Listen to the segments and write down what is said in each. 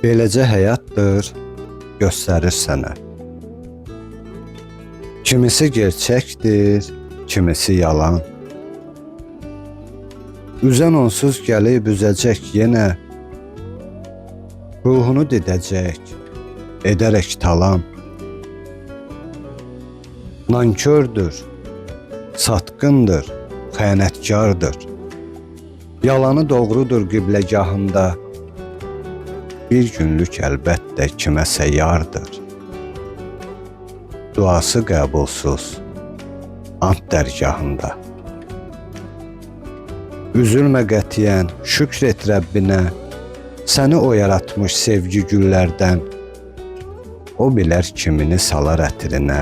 Beləcə həyatdır, göstərir sənə. Kimisi gerçəkdir, kimisi yalan. Üzən onsuz gəlib üzəcək yenə, ruhunu didəcək, edərək talan. Nankördür, satqındır, xəyanətkardır. Yalanı doğrudur qibləgahında, bir günlük əlbəttə kiməsə yardır. Duası qəbulsuz, ant dərgahında. Üzülmə qətiyyən, şükr et Rəbbinə, səni o yaratmış sevgi güllərdən. O bilər kimini salar ətirinə,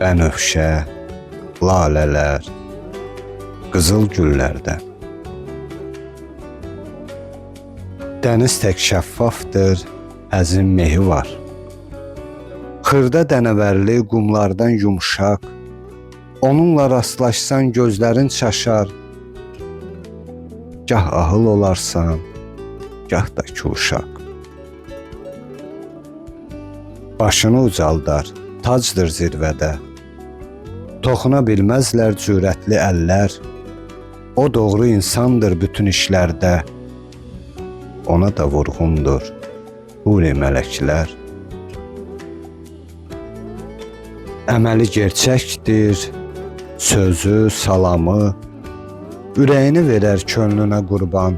bənövşə, lalələr, qızıl güllərdən. Dəniz tək şəffafdır, əzim mehi var. Xırda dənəvərli qumlardan yumşaq, onunla rastlaşsan gözlərin çaşar. Gah ahıl olarsan, gah da ki uşaq. Başını ucaldar, tacdır zirvədə. Toxuna bilməzlər cürətli əllər. O doğru insandır bütün işlərdə. Ona da vurğundur huri mələklər. Əməli gerçəkdir, sözü, salamı, ürəyini verər könlünə qurban.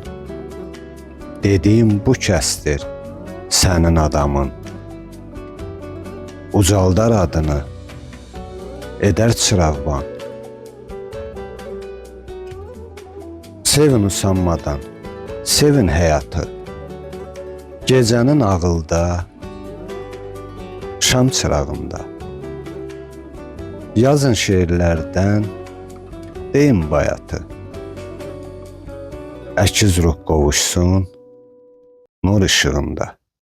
Dediyim bu kəsdir sənin adamın. Ucaldar adını, edər çırağban. Sevin usanmadan, sevin həyatı. Gecənin ağılda, şam çırağında. Yazın şeirlərdən, deyin bayatı. Əkiz ruh qovuşsun nur işığında.